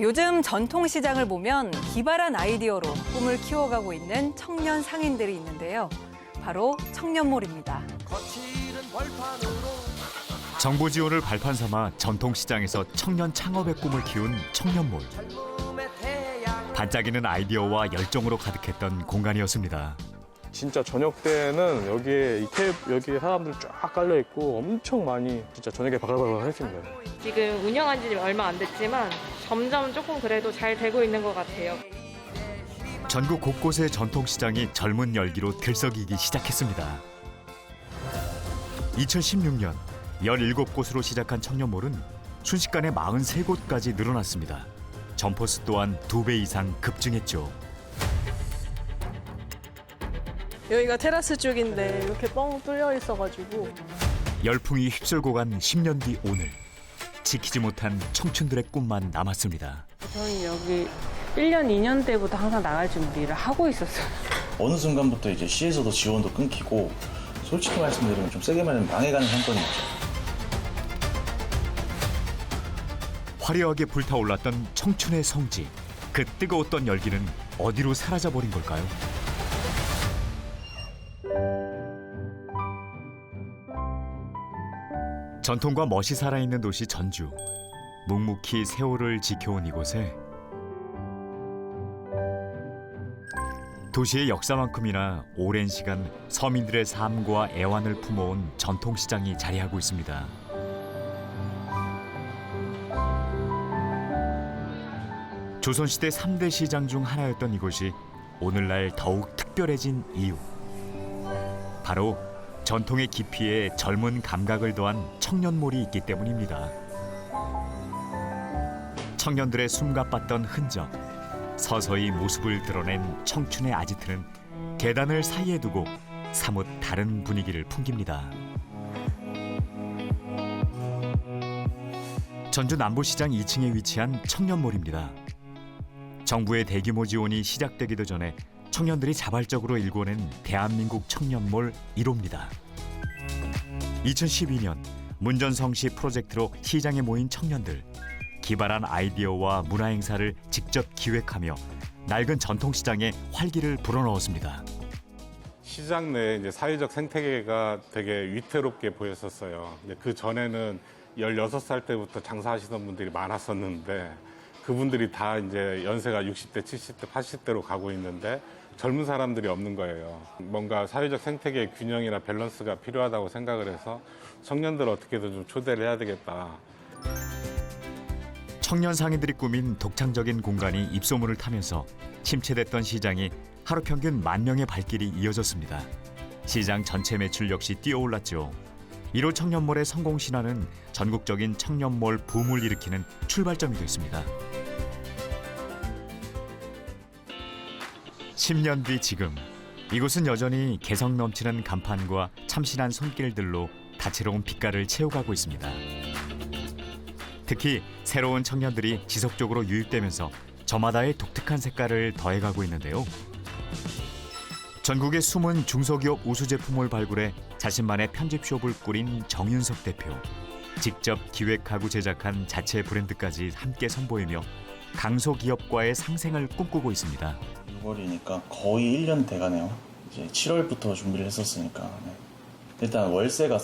요즘 전통시장을 보면 기발한 아이디어로 꿈을 키워가고 있는 청년 상인들이 있는데요. 바로 청년몰입니다. 정부 지원을 발판 삼아 전통시장에서 청년 창업의 꿈을 키운 청년몰. 반짝이는 아이디어와 열정으로 가득했던 공간이었습니다. 진짜 저녁 때는 여기에 사람들 쫙 깔려 있고 엄청 많이 진짜 저녁에 바글바글 했습니다. 지금 운영한 지 얼마 안 됐지만 점점 조금 그래도 잘 되고 있는 것 같아요. 전국 곳곳의 전통시장이 젊은 열기로 들썩이기 시작했습니다. 2016년 17곳으로 시작한 청년몰은 순식간에 43곳까지 늘어났습니다. 점포수 또한 2배 이상 급증했죠. 여기가 테라스 쪽인데 이렇게 뻥 뚫려 있어가지고 열풍이 휩쓸고 간 10년 뒤 오늘 지키지 못한 청춘들의 꿈만 남았습니다. 저는 여기 1년, 2년 때부터 항상 나갈 준비를 하고 있었어요. 어느 순간부터 이제 시에서도 지원도 끊기고 솔직히 말씀드리면 좀 세게 말하면 망해가는 상권이었죠. 화려하게 불타올랐던 청춘의 성지. 그 뜨거웠던 열기는 어디로 사라져버린 걸까요? 전통과 멋이 살아있는 도시 전주. 묵묵히 세월을 지켜온 이곳에 도시의 역사만큼이나 오랜 시간 서민들의 삶과 애환을 품어온 전통시장이 자리하고 있습니다. 조선시대 3대 시장 중 하나였던 이곳이 오늘날 더욱 특별해진 이유. 바로 전통의 깊이에 젊은 감각을 더한 청년몰이 있기 때문입니다. 청년들의 숨가빴던 흔적, 서서히 모습을 드러낸 청춘의 아지트는 계단을 사이에 두고 사뭇 다른 분위기를 풍깁니다. 전주 남부시장 2층에 위치한 청년몰입니다. 정부의 대규모 지원이 시작되기도 전에 청년들이 자발적으로 일궈낸 대한민국 청년몰 1호입니다. 2012년 문전성시 프로젝트로 시장에 모인 청년들. 기발한 아이디어와 문화 행사를 직접 기획하며 낡은 전통시장에 활기를 불어넣었습니다. 시장 내 이제 사회적 생태계가 되게 위태롭게 보였었어요. 그 전에는 16살 때부터 장사하시던 분들이 많았었는데 그분들이 다 이제 연세가 60대, 70대, 80대로 가고 있는데 젊은 사람들이 없는 거예요. 뭔가 사회적 생태계의 균형이나 밸런스가 필요하다고 생각을 해서 청년들 어떻게든 좀 초대를 해야 되겠다. 청년 상인들이 꾸민 독창적인 공간이 입소문을 타면서 침체됐던 시장이 하루 평균 10,000명의 발길이 이어졌습니다. 시장 전체 매출 역시 뛰어올랐죠. 1호 청년몰의 성공 신화는 전국적인 청년몰 붐을 일으키는 출발점이 됐습니다. 10년 뒤 지금 이곳은 여전히 개성 넘치는 간판과 참신한 손길들로 다채로운 빛깔을 채워가고 있습니다. 특히 새로운 청년들이 지속적으로 유입되면서 저마다의 독특한 색깔을 더해가고 있는데요. 전국의 숨은 중소기업 우수 제품을 발굴해 자신만의 편집숍을 꾸린 정윤석 대표. 직접 기획하고 제작한 자체 브랜드까지 함께 선보이며 강소기업과의 상생을 꿈꾸고 있습니다. 6월이니까 거의 1년 돼가네요. 이제 7월부터 준비를 했었으니까. 네. 일단 월세가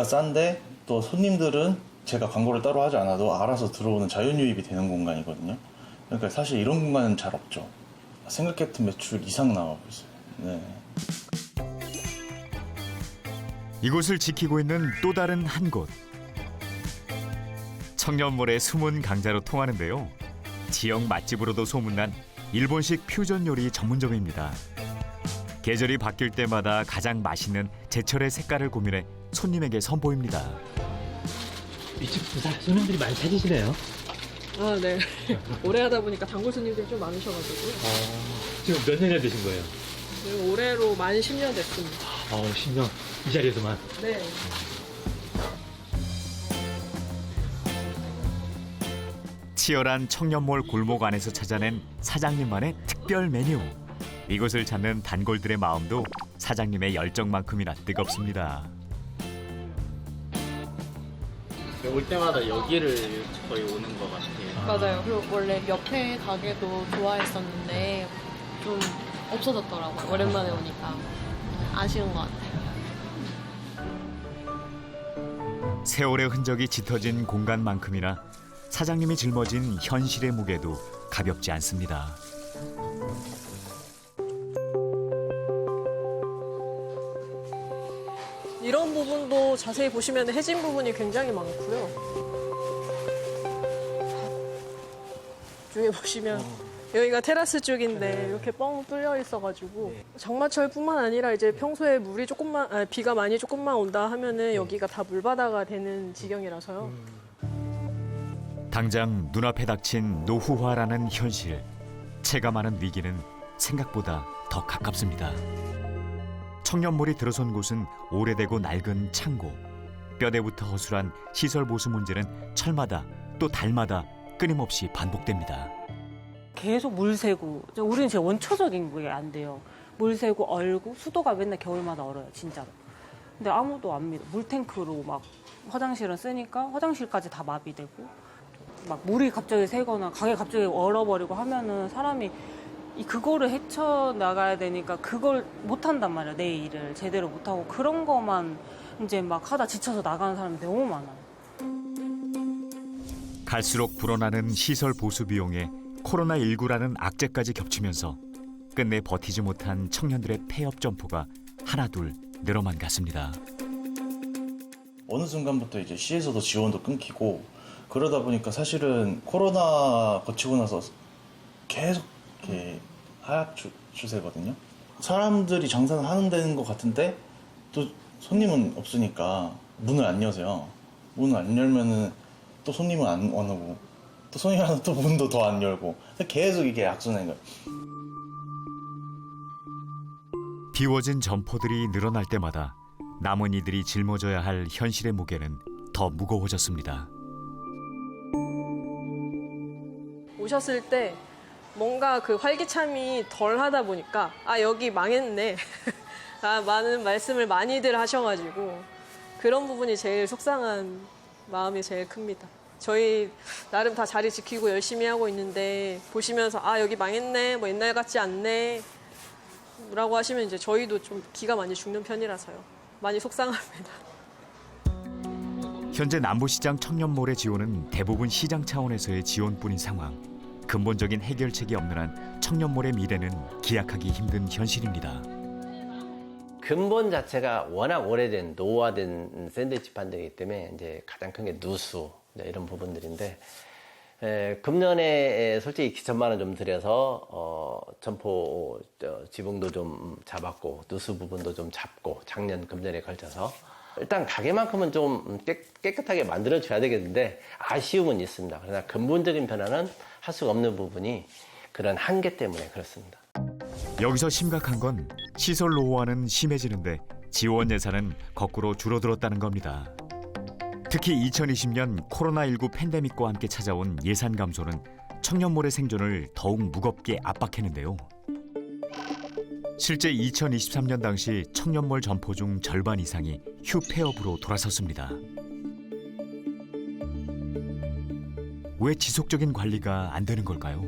싼데 또 손님들은 제가 광고를 따로 하지 않아도 알아서 들어오는 자연유입이 되는 공간이거든요. 그러니까 사실 이런 공간은 잘 없죠. 생각했던 매출 이상 나오고 있어요. 네. 이곳을 지키고 있는 또 다른 한 곳. 청년몰의 숨은 강자로 통하는데요. 지역 맛집으로도 소문난 일본식 퓨전 요리 전문점입니다. 계절이 바뀔 때마다 가장 맛있는 제철의 색깔을 고민해 손님에게 선보입니다. 이쪽 손님들이 많이 찾으시네요. 아, 네. 오래 하다 보니까 단골 손님들이 좀 많으셔가지고요. 지금 몇 년이나 되신 거예요? 네, 올해로 만 10년 됐습니다. 10년 이 자리에서만. 네. 치열한 청년몰 골목 안에서 찾아낸 사장님만의 특별 메뉴. 이곳을 찾는 단골들의 마음도 사장님의 열정만큼이나 뜨겁습니다. 올 때마다 여기를 거의 오는 것 같아요. 맞아요. 그리고 원래 옆에 가게도 좋아했었는데 좀 없어졌더라고요. 오랜만에 오니까 아쉬운 것 같아요. 세월의 흔적이 짙어진 공간만큼이나 사장님이 짊어진 현실의 무게도 가볍지 않습니다. 이런 부분도 자세히 보시면 해진 부분이 굉장히 많고요. 중에 보시면 여기가 테라스 쪽인데 이렇게 뻥 뚫려 있어가지고 장마철뿐만 아니라 이제 평소에 물이 비가 많이 조금만 온다 하면은 여기가 다 물바다가 되는 지경이라서요. 당장 눈앞에 닥친 노후화라는 현실. 체감하는 위기는 생각보다 더 가깝습니다. 청년몰이 들어선 곳은 오래되고 낡은 창고. 뼈대부터 허술한 시설 보수 문제는 철마다 또 달마다 끊임없이 반복됩니다. 계속 물 새고, 우리는 제 원초적인 게 안 돼요. 물 새고 얼고 수도가 맨날 겨울마다 얼어요, 진짜로. 근데 아무도 안 믿어. 물탱크로 막 화장실은 쓰니까 화장실까지 다 마비되고, 막 물이 갑자기 새거나 가게 갑자기 얼어버리고 하면은 사람이 그거를 헤쳐나가야 되니까 그걸 못한단 말이야, 내 일을 제대로 못하고. 그런 거만 이제 막 하다 지쳐서 나가는 사람이 너무 많아요. 갈수록 불어나는 시설 보수 비용에 코로나19라는 악재까지 겹치면서 끝내 버티지 못한 청년들의 폐업 점포가 하나둘 늘어만 갔습니다. 어느 순간부터 이제 시에서도 지원도 끊기고 그러다 보니까 사실은 코로나 거치고 나서 계속 이렇게 하락 추세거든요. 사람들이 장사는 하는 데는 것 같은데 또 손님은 없으니까 문을 안 여세요. 문을 안 열면은 또 손님은 안 오고 또 손님이 하나 또 문도 더 안 열고 계속 이게 악순환인 거예요. 비워진 점포들이 늘어날 때마다 남은 이들이 짊어져야 할 현실의 무게는 더 무거워졌습니다. 오셨을 때 뭔가 그 활기참이 덜 하다 보니까 여기 망했네. 많은 말씀을 많이들 하셔가지고 그런 부분이 제일 속상한 마음이 제일 큽니다. 저희 나름 다 자리 지키고 열심히 하고 있는데 보시면서 여기 망했네, 뭐 옛날 같지 않네 라고 하시면 이제 저희도 좀 기가 많이 죽는 편이라서요. 많이 속상합니다. 현재 남부시장 청년몰의 지원은 대부분 시장 차원에서의 지원뿐인 상황. 근본적인 해결책이 없는 한 청년몰의 미래는 기약하기 힘든 현실입니다. 근본 자체가 워낙 오래된 노후화된 샌드위치 판정이기 때문에 이제 가장 큰 게 누수 이런 부분들인데 금년에 솔직히 기천만 원 좀 들여서 점포 지붕도 좀 잡았고 누수 부분도 좀 잡고 작년 금년에 걸쳐서 일단 가게만큼은 좀 깨끗하게 만들어 줘야 되겠는데 아쉬움은 있습니다. 그러나 근본적인 변화는 할 수가 없는 부분이 그런 한계 때문에 그렇습니다. 여기서 심각한 건 시설 노후화는 심해지는데 지원 예산은 거꾸로 줄어들었다는 겁니다. 특히 2020년 코로나19 팬데믹과 함께 찾아온 예산 감소는 청년몰의 생존을 더욱 무겁게 압박했는데요. 실제 2023년 당시 청년몰 점포 중 절반 이상이 휴폐업으로 돌아섰습니다. 왜 지속적인 관리가 안 되는 걸까요?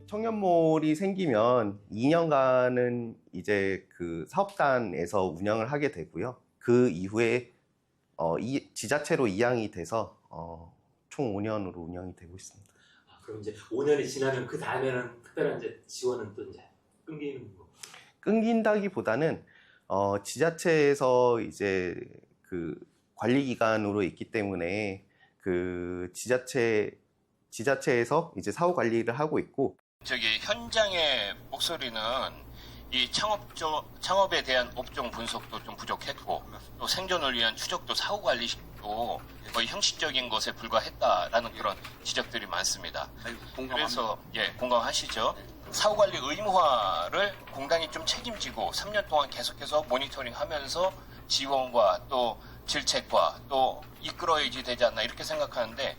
청년몰이 생기면 2년간은 이제 그 사업단에서 운영을 하게 되고요. 그 이후에 지자체로 이양이 돼서 총 5년으로 운영이 되고 있습니다. 그럼 이제 5년이 지나면 그 다음에는 특별한 이제 지원은 또 이제 끊기는 거? 끊긴다기보다는 지자체에서 이제 그 관리기관으로 있기 때문에 그 지자체에서 이제 사후 관리를 하고 있고. 현장의 목소리는 이 창업에 대한 업종 분석도 좀 부족했고 또 생존을 위한 추적도 사후 관리도 거의 형식적인 것에 불과했다라는 그런 지적들이 많습니다. 그래서 공감하시죠? 사후 관리 의무화를 공단이 좀 책임지고 3년 동안 계속해서 모니터링하면서 지원과 또 질책과 또 이끌어야지 되지 않나 이렇게 생각하는데.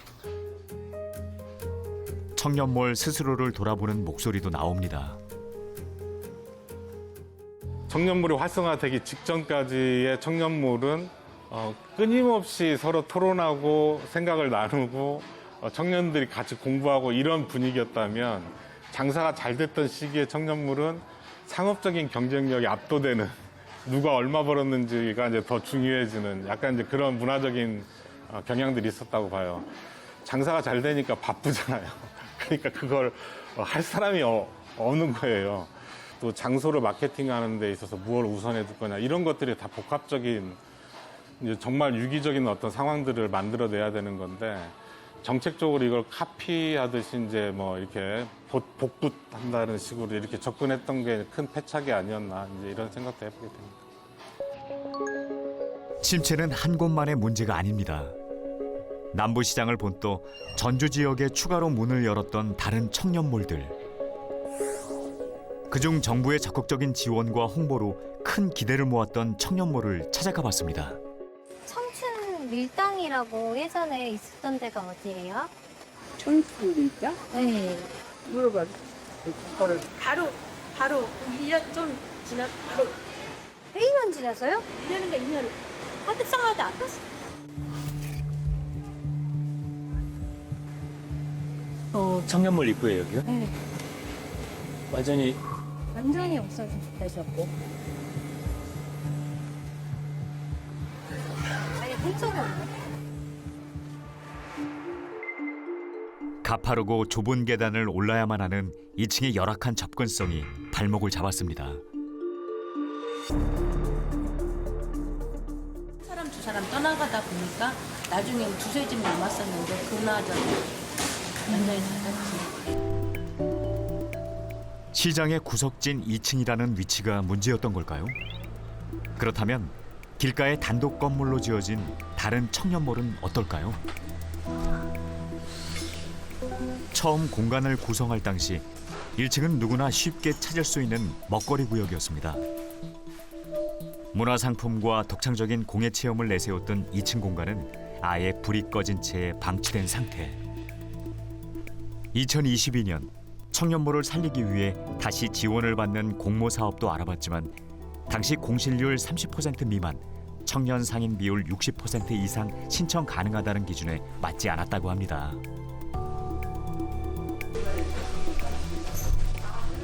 청년몰 스스로를 돌아보는 목소리도 나옵니다. 청년몰이 활성화되기 직전까지의 청년몰은 끊임없이 서로 토론하고 생각을 나누고 청년들이 같이 공부하고 이런 분위기였다면 장사가 잘 됐던 시기의 청년물은 상업적인 경쟁력이 압도되는 누가 얼마 벌었는지가 이제 더 중요해지는 약간 이제 그런 문화적인 경향들이 있었다고 봐요. 장사가 잘 되니까 바쁘잖아요. 그러니까 그걸 할 사람이 없는 거예요. 또 장소를 마케팅하는 데 있어서 무엇을 우선해 둘 거냐 이런 것들이 다 복합적인 이제 정말 유기적인 어떤 상황들을 만들어내야 되는 건데 정책적으로 이걸 카피하듯이 이제 뭐 이렇게 복붙한다는 식으로 이렇게 접근했던 게 큰 패착이 아니었나 이제 이런 생각도 해보게 됩니다. 침체는 한 곳만의 문제가 아닙니다. 남부시장을 본떠 전주 지역에 추가로 문을 열었던 다른 청년몰들. 그중 정부의 적극적인 지원과 홍보로 큰 기대를 모았던 청년몰을 찾아가 봤습니다. 청춘 밀당이라고 예전에 있었던 데가 어디예요? 청춘 밀당? 네. 물어봐. 바로 1년 좀 지나 바로 1년 지나서요? 1년인가 2년 하급상하다 안 갔어. 청년몰 입구에 여기요? 네. 완전히 없어지셨고. 아니 훔쳐가 없네. 가파르고 좁은 계단을 올라야만 하는 2층의 열악한 접근성이 발목을 잡았습니다. 사람 두 사람 떠나가다 보니까 나중에 두세 집 남았었는데 그나저나 완전히 닫았지. 시장의 구석진 2층이라는 위치가 문제였던 걸까요? 그렇다면 길가에 단독 건물로 지어진 다른 청년몰은 어떨까요? 처음 공간을 구성할 당시 1층은 누구나 쉽게 찾을 수 있는 먹거리 구역이었습니다. 문화상품과 독창적인 공예 체험을 내세웠던 2층 공간은 아예 불이 꺼진 채 방치된 상태. 2022년 청년몰을 살리기 위해 다시 지원을 받는 공모 사업도 알아봤지만 당시 공실률 30% 미만, 청년 상인 비율 60% 이상 신청 가능하다는 기준에 맞지 않았다고 합니다.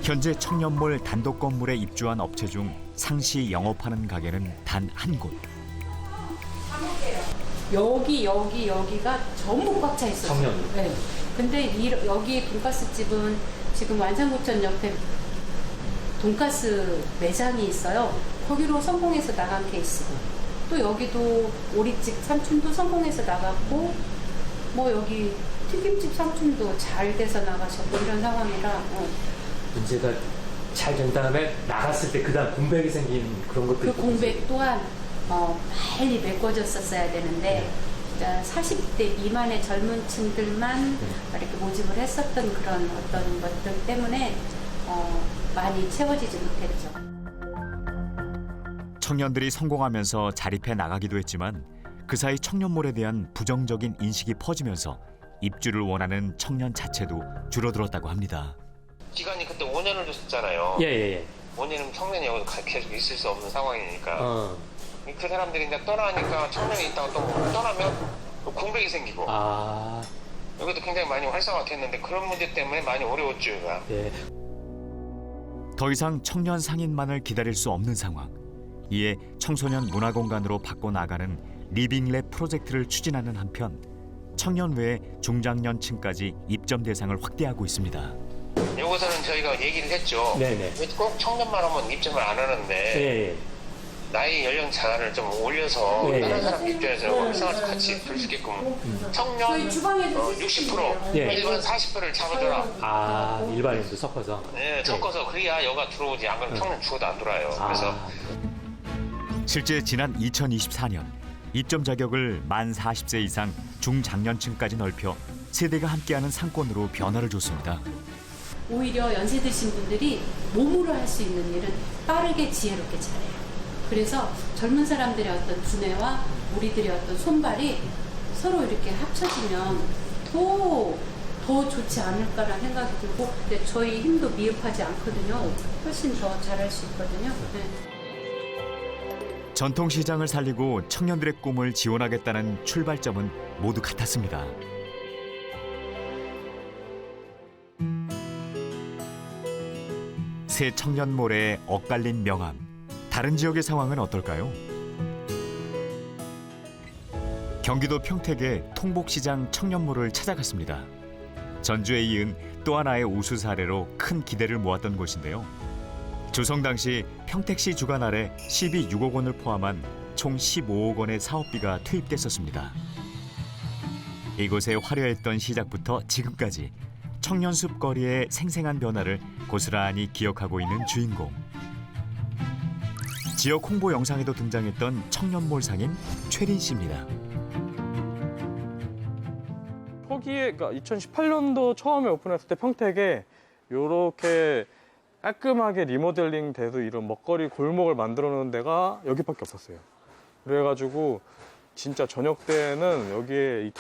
현재 청년몰 단독 건물에 입주한 업체 중 상시 영업하는 가게는 단 한 곳. 여기가 전부 꽉 차 있었어요. 청년. 네. 근데 여기 돈가스 집은 지금 완산구청 옆에 돈가스 매장이 있어요. 거기로 성공해서 나간 케이스고, 또 여기도 오리집 삼촌도 성공해서 나갔고, 뭐 여기 튀김집 삼촌도 잘 돼서 나가셨고 이런 상황이라. 문제가 잘 된 다음에 나갔을 때 그다음 공백이 생긴 그런 것도 그 있고. 공백 또한 빨리 메꿔졌었어야 되는데 40대 미만의 젊은 층들만 이렇게 모집을 했었던 그런 어떤 것들 때문에 많이 채워지지 못했죠. 청년들이 성공하면서 자립해 나가기도 했지만 그 사이 청년몰에 대한 부정적인 인식이 퍼지면서 입주를 원하는 청년 자체도 줄어들었다고 합니다. 기간이 그때 5년을 줬었잖아요. 예. 5년이면 청년이 여기 계속 있을 수 없는 상황이니까. 그 사람들이 이제 떠나니까 청년이 있다가 또 떠나면 또 공백이 생기고. 여기도 굉장히 많이 활성화됐는데 그런 문제 때문에 많이 어려웠죠. 더 이상 청년 상인만을 기다릴 수 없는 상황. 이에 청소년 문화공간으로 바꿔나가는 리빙랩 프로젝트를 추진하는 한편 청년 외에 중장년층까지 입점 대상을 확대하고 있습니다. 여기서는 저희가 얘기를 했죠. 네네. 꼭 청년만 하면 입점을 안 하는데 나이 연령 차를 좀 올려서 다른 사람 입장에서 활성화를 같이 볼 수 있게끔 청년 60% 일반 40%를 잡아줘라. 일반인도 섞어서. 네, 섞어서 그래야 여가 들어오지. 안 그러면 청년 죽어도 안 들어와요. 그래서 실제 지난 2024년 입점 자격을 만 40세 이상 중장년층까지 넓혀 세대가 함께하는 상권으로 변화를 줬습니다. 오히려 연세 드신 분들이 몸으로 할 수 있는 일은 빠르게 지혜롭게 잘해요. 그래서 젊은 사람들의 어떤 두뇌와 우리들의 어떤 손발이 서로 이렇게 합쳐지면 더 좋지 않을까라는 생각이 들고, 근데 저희 힘도 미흡하지 않거든요. 훨씬 더 잘할 수 있거든요. 전통시장을 살리고 청년들의 꿈을 지원하겠다는 출발점은 모두 같았습니다. 새 청년몰의 엇갈린 명암. 다른 지역의 상황은 어떨까요? 경기도 평택의 통복시장 청년몰을 찾아갔습니다. 전주에 이은 또 하나의 우수 사례로 큰 기대를 모았던 곳인데요. 조성 당시 평택시 주관 아래 시비 6억 원을 포함한 총 15억 원의 사업비가 투입됐었습니다. 이곳의 화려했던 시작부터 지금까지 청년숲 거리의 생생한 변화를 고스란히 기억하고 있는 주인공. 지역 홍보 영상에도 등장했던 청년몰 상인 최린 씨입니다. 초기에, 그러니까 2018년도 처음에 오픈했을 때 평택에 이렇게 깔끔하게 리모델링 돼서 이런 먹거리 골목을 만들어 놓은 데가 여기밖에 없었어요. 그래가지고 진짜 저녁 때는 여기에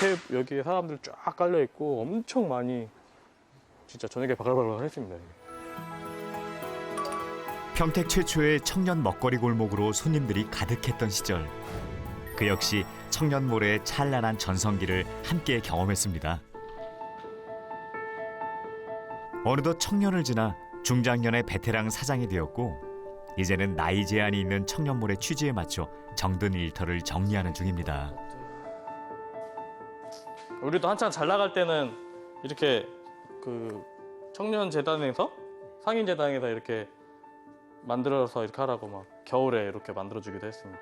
사람들 쫙 깔려 있고 엄청 많이 진짜 저녁에 바글바글 했습니다. 평택 최초의 청년 먹거리 골목으로 손님들이 가득했던 시절. 그 역시 청년몰의 찬란한 전성기를 함께 경험했습니다. 어느덧 청년을 지나 중장년의 베테랑 사장이 되었고 이제는 나이 제한이 있는 청년몰의 취지에 맞춰 정든 일터를 정리하는 중입니다. 우리도 한창 잘 나갈 때는 이렇게 그 청년재단에서 상인재단에서 이렇게 만들어서 이렇게 하라고 막 겨울에 이렇게 만들어주기도 했습니다.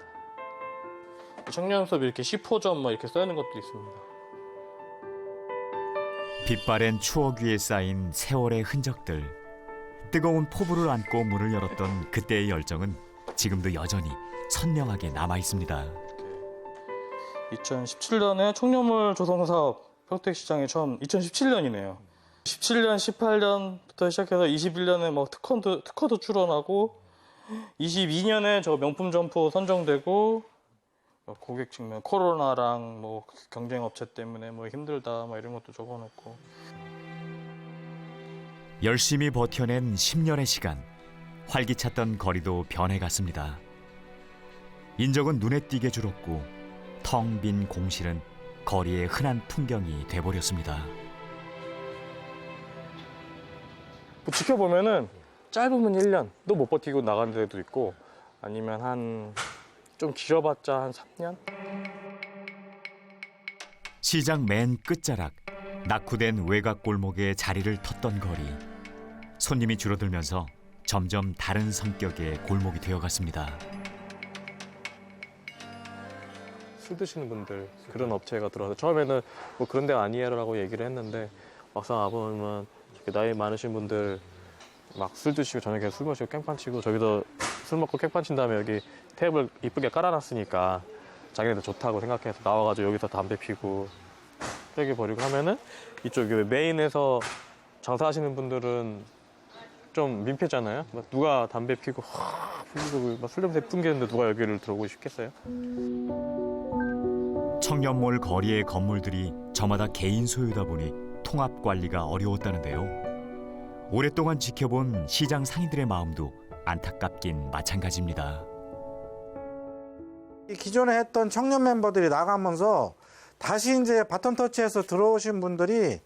청년숲 이렇게 10호점 막 이렇게 써있는 것도 있습니다. 빛바랜 추억 위에 쌓인 세월의 흔적들. 뜨거운 포부를 안고 문을 열었던 그때의 열정은 지금도 여전히 선명하게 남아 있습니다. 2017년에 청년몰 조성 사업 평택시장에 처음 2017년이네요. 17년, 18년부터 시작해서 21년에 막 특허도 출원하고 22년에 저 명품 점포 선정되고 고객 측면 코로나랑 뭐 경쟁 업체 때문에 뭐 힘들다 뭐 이런 것도 적어놓고 열심히 버텨낸 10년의 시간. 활기찼던 거리도 변해갔습니다. 인적은 눈에 띄게 줄었고 텅 빈 공실은 거리의 흔한 풍경이 돼버렸습니다. 지켜보면은 짧으면 1년도 못 버티고 나간 데도 있고 아니면 한 좀 길어봤자 한 3년? 시장 맨 끝자락 낙후된 외곽 골목에 자리를 텄던 거리. 손님이 줄어들면서 점점 다른 성격의 골목이 되어갔습니다. 술 드시는 분들 그런 업체가 들어와서 처음에는 뭐 그런 데가 아니에요라고 얘기를 했는데 막상 와보면 나이 많으신 분들 막 술 드시고 저녁에 술 마시고 깽판 치고 저기서 술 먹고 깽판 친 다음에 여기 테이블 이쁘게 깔아놨으니까 자기네들 좋다고 생각해서 나와가지고 여기서 담배 피고 쓰레기 버리고 하면은 이쪽 메인에서 장사하시는 분들은 좀 민폐잖아요. 막 누가 담배 피고 막 술 냄새 풍기는데 누가 여기를 들어오고 싶겠어요? 청년몰 거리의 건물들이 저마다 개인 소유다 보니 통합 관리가 어려웠다는데요. 오랫동안 지켜본 시장 상인들의 마음도 안타깝긴 마찬가지입니다. 기존에 했던 청년 멤버들이 나가면서 다시 이제 바톤 터치해서 들어오신 분들이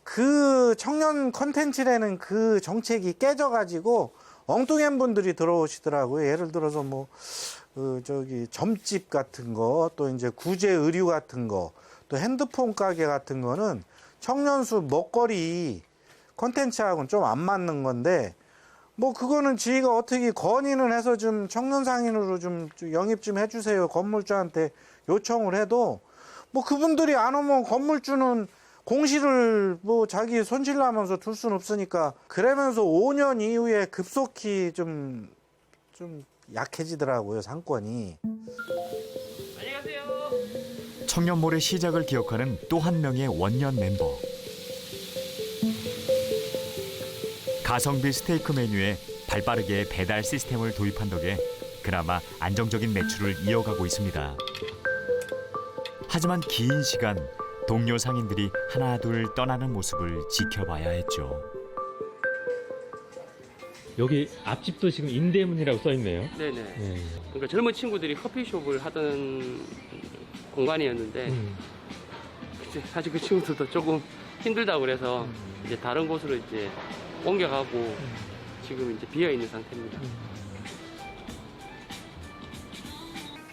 그 청년 컨텐츠라는 그 정책이 깨져가지고 엉뚱한 분들이 들어오시더라고요. 예를 들어서 뭐 점집 같은 거, 또 이제 구제 의류 같은 거, 또 핸드폰 가게 같은 거는 청년숲 먹거리 컨텐츠하고는 좀 안 맞는 건데 뭐 그거는 저희가 어떻게 건의는 해서 좀 청년 상인으로 좀 영입 좀 해주세요. 건물주한테 요청을 해도 뭐 그분들이 안 오면 건물주는 공실을 뭐 자기 손실나면서 둘 수는 없으니까 그러면서 5년 이후에 급속히 좀 약해지더라고요, 상권이. 안녕하세요. 청년몰의 시작을 기억하는 또 한 명의 원년 멤버. 가성비 스테이크 메뉴에 발빠르게 배달 시스템을 도입한 덕에 그나마 안정적인 매출을 이어가고 있습니다. 하지만 긴 시간 동료 상인들이 하나둘 떠나는 모습을 지켜봐야 했죠. 여기 앞집도 지금 임대문이라고 써 있네요. 네네. 네. 그러니까 젊은 친구들이 커피숍을 하던 공간이었는데 이제 사실 그 친구들도 조금 힘들다고 그래서 이제 다른 곳으로 이제 옮겨가고 지금 이제 비어 있는 상태입니다.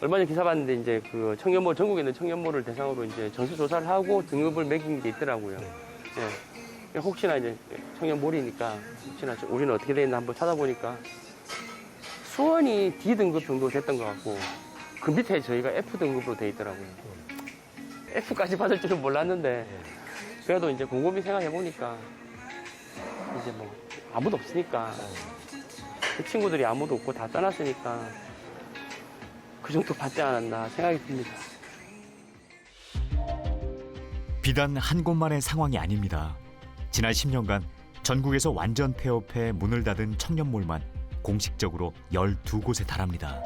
얼마 전에 기사 봤는데 이제 그 청년몰 전국에 있는 청년몰을 대상으로 이제 전수 조사를 하고 등급을 매긴 게 있더라고요. 예. 혹시나 이제 청년몰이니까 혹시나 우리는 어떻게 돼 있나 한번 찾아보니까 수원이 D 등급 정도 됐던 것 같고 그 밑에 저희가 F 등급으로 돼 있더라고요. F까지 받을 줄은 몰랐는데 그래도 이제 곰곰이 생각해 보니까 이제 뭐 아무도 없으니까 그 친구들이 아무도 없고 다 떠났으니까 그 정도 받지 않았나 생각이 듭니다. 비단 한 곳만의 상황이 아닙니다. 지난 10년간 전국에서 완전 폐업해 문을 닫은 청년몰만 공식적으로 12곳에 달합니다.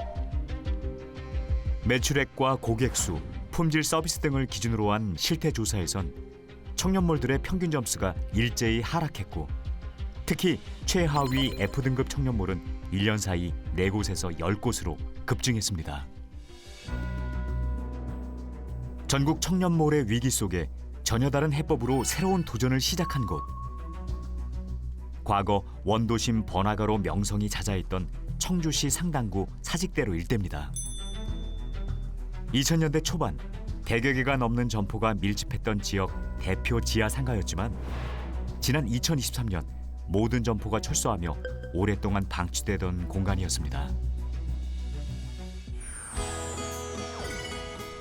매출액과 고객수, 품질 서비스 등을 기준으로 한 실태조사에선 청년몰들의 평균 점수가 일제히 하락했고 특히 최하위 F등급 청년몰은 1년 사이 4곳에서 10곳으로 급증했습니다. 전국 청년몰의 위기 속에 전혀 다른 해법으로 새로운 도전을 시작한 곳. 과거 원도심 번화가로 명성이 자자했던 청주시 상당구 사직대로 일대입니다. 2000년대 초반100여 개가 넘는 점포가 밀집했던 지역 대표 지하 상가였지만 지난 2023년 모든 점포가 철수하며 오랫동안 방치되던 공간이었습니다.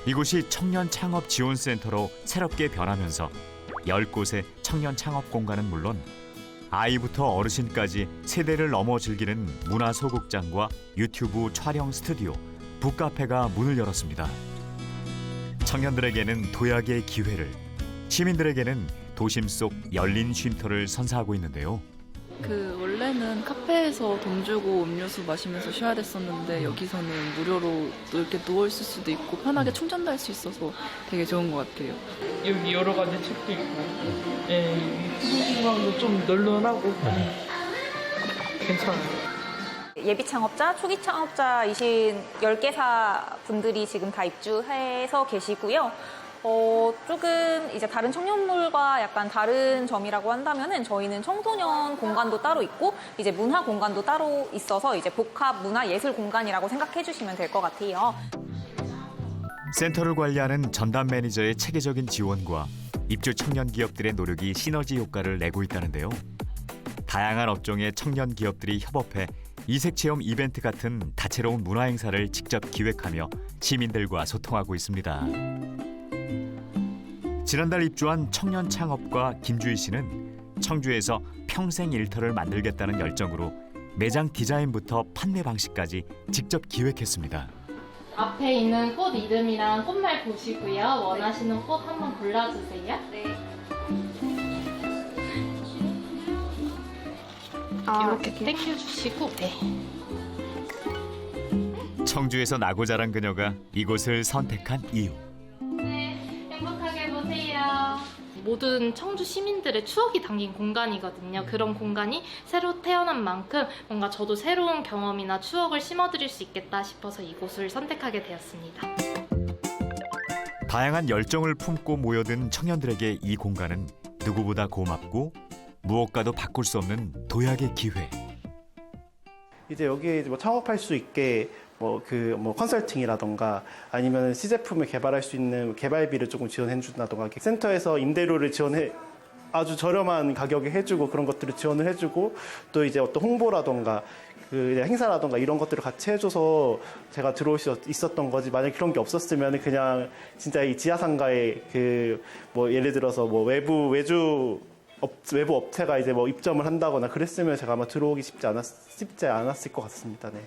이곳이 청년 창업 지원센터로 새롭게 변하면서 10곳의 청년 창업 공간은 물론 아이부터 어르신까지 세대를 넘어 즐기는 문화소극장과 유튜브 촬영 스튜디오, 북카페가 문을 열었습니다. 청년들에게는 도약의 기회를, 시민들에게는 도심 속 열린 쉼터를 선사하고 있는데요. 원래는 카페에서 돈 주고 음료수 마시면서 쉬어야 됐었는데 여기서는 무료로 이렇게 누워 있을 수도 있고 편하게 충전도 할 수 있어서 되게 좋은 것 같아요. 여기 여러 가지 책도 있고, 공간도 좀 널널하고 괜찮아요. 예비 창업자, 초기 창업자이신 10개사 분들이 지금 다 입주해서 계시고요. 조금 이제 다른 청년몰과 약간 다른 점이라고 한다면은 저희는 청소년 공간도 따로 있고 이제 문화 공간도 따로 있어서 이제 복합 문화 예술 공간이라고 생각해 주시면 될 것 같아요. 센터를 관리하는 전담 매니저의 체계적인 지원과 입주 청년 기업들의 노력이 시너지 효과를 내고 있다는데요. 다양한 업종의 청년 기업들이 협업해 이색 체험 이벤트 같은 다채로운 문화 행사를 직접 기획하며 시민들과 소통하고 있습니다. 지난달 입주한 청년 창업과 김주희 씨는 청주에서 평생 일터를 만들겠다는 열정으로 매장 디자인부터 판매 방식까지 직접 기획했습니다. 앞에 있는 꽃 이름이랑 꽃말 보시고요. 원하시는 꽃 한번 골라주세요. 네. 이렇게 당겨주시고, 네. 청주에서 나고 자란 그녀가 이곳을 선택한 이유. 행복하게 보세요. 모든 청주 시민들의 추억이 담긴 공간이거든요. 그런 공간이 새로 태어난 만큼 뭔가 저도 새로운 경험이나 추억을 심어드릴 수 있겠다 싶어서 이곳을 선택하게 되었습니다. 다양한 열정을 품고 모여든 청년들에게 이 공간은 누구보다 고맙고 무엇과도 바꿀 수 없는 도약의 기회. 이제 여기에 뭐 창업할 수 있게 컨설팅이라던가 아니면 시제품을 개발할 수 있는 개발비를 조금 지원해 준다던가 센터에서 임대료를 아주 저렴한 가격에 해주고 그런 것들을 지원을 해주고 또 이제 어떤 홍보라던가 행사라던가 이런 것들을 같이 해줘서 제가 들어올 수 있었던 거지. 만약 그런 게 없었으면 그냥 진짜 이 지하상가에 예를 들어서 외부 업체가 이제 입점을 한다거나 그랬으면 제가 아마 들어오기 쉽지 않았을 것 같습니다. 네.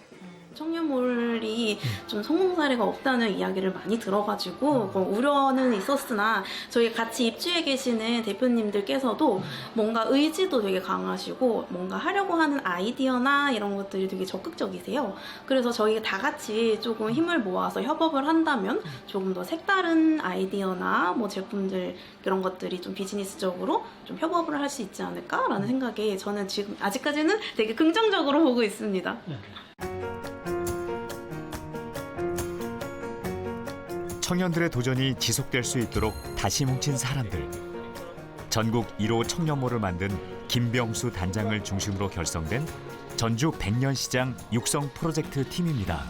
청년몰이 좀 성공 사례가 없다는 이야기를 많이 들어가지고 우려는 있었으나 저희 같이 입주해 계시는 대표님들께서도 뭔가 의지도 되게 강하시고 뭔가 하려고 하는 아이디어나 이런 것들이 되게 적극적이세요. 그래서 저희가 다 같이 조금 힘을 모아서 협업을 한다면 조금 더 색다른 아이디어나 뭐 제품들 그런 것들이 좀 비즈니스적으로 좀 협업을 할 수 있지 않을까라는 생각에 저는 지금 아직까지는 되게 긍정적으로 보고 있습니다. 청년들의 도전이 지속될 수 있도록 다시 뭉친 사람들. 전국 1호 청년몰을 만든 김병수 단장을 중심으로 결성된 전주 백년시장 육성 프로젝트 팀입니다.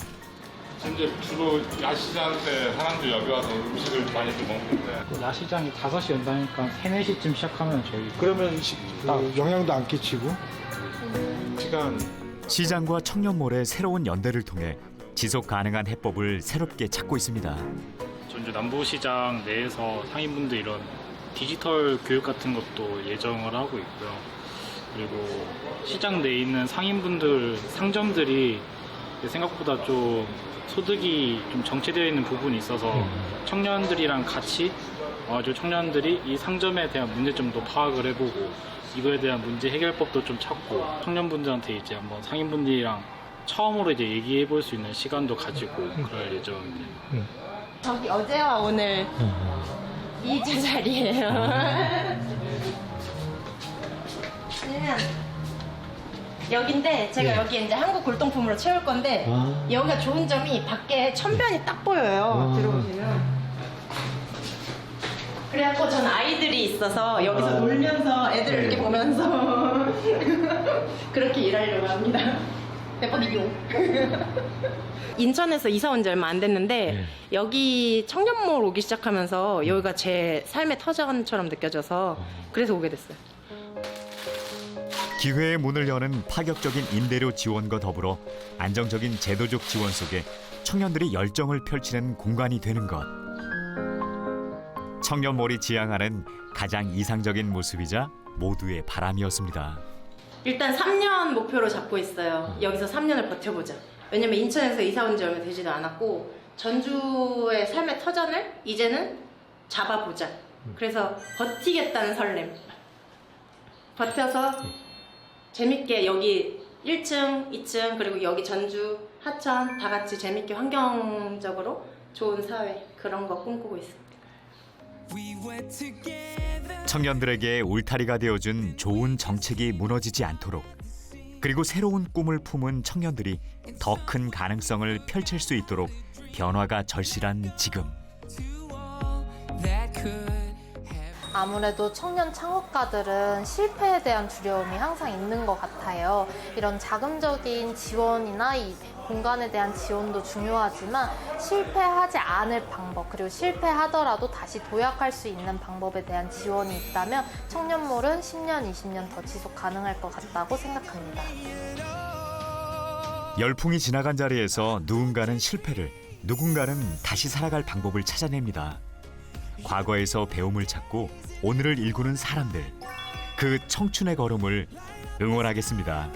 이제 주로 야시장 때 사람들이 여기 와서 음식을 많이들 먹는데 야시장이 5시 연다니까 3, 4시쯤 시작하면 저희 그러면 영향도 안 끼치고 시장과 청년몰의 새로운 연대를 통해 지속 가능한 해법을 새롭게 찾고 있습니다. 전주 남부시장 내에서 상인분들 이런 디지털 교육 같은 것도 예정을 하고 있고요. 그리고 시장 내에 있는 상인분들 상점들이 생각보다 좀 소득이 좀 정체되어 있는 부분이 있어서 청년들이랑 같이 청년들이 이 상점에 대한 문제점도 파악을 해보고 이거에 대한 문제 해결법도 좀 찾고 청년분들한테 이제 한번 상인분들이랑 처음으로 이제 얘기해 볼 수 있는 시간도 가지고 그럴 예정입니다. 저기 어제와 오늘 2주 자리예요. 여긴데 제가 여기 이제 한국 골동품으로 채울 건데 여기가 좋은 점이 밖에 천변이 딱 보여요. 들어오시면. 그래갖고 전 아이들이 있어서 여기서 놀면서 애들 이렇게 보면서 그렇게 일하려고 합니다. 대박이요. 인천에서 이사 온 지 얼마 안 됐는데 여기 청년몰 오기 시작하면서 여기가 제 삶의 터전처럼 느껴져서 그래서 오게 됐어요. 기회의 문을 여는 파격적인 임대료 지원과 더불어 안정적인 제도적 지원 속에 청년들이 열정을 펼치는 공간이 되는 것. 청년몰이 지향하는 가장 이상적인 모습이자 모두의 바람이었습니다. 일단 3년 목표로 잡고 있어요. 여기서 3년을 버텨보자. 왜냐면 인천에서 이사 온 지 얼마 되지도 않았고 전주의 삶의 터전을 이제는 잡아보자. 그래서 버티겠다는 설렘. 버텨서 재밌게 여기 1층, 2층 그리고 여기 전주, 하천 다 같이 재밌게 환경적으로 좋은 사회 그런 거 꿈꾸고 있습니다. 청년들에게 울타리가 되어준 좋은 정책이 무너지지 않도록 그리고 새로운 꿈을 품은 청년들이 더 큰 가능성을 펼칠 수 있도록 변화가 절실한 지금. 아무래도 청년 창업가들은 실패에 대한 두려움이 항상 있는 것 같아요. 이런 자금적인 지원이나 이 공간에 대한 지원도 중요하지만 실패하지 않을 방법, 그리고 실패하더라도 다시 도약할 수 있는 방법에 대한 지원이 있다면 청년몰은 10년, 20년 더 지속 가능할 것 같다고 생각합니다. 열풍이 지나간 자리에서 누군가는 실패를, 누군가는 다시 살아갈 방법을 찾아냅니다. 과거에서 배움을 찾고 오늘을 일구는 사람들, 그 청춘의 걸음을 응원하겠습니다.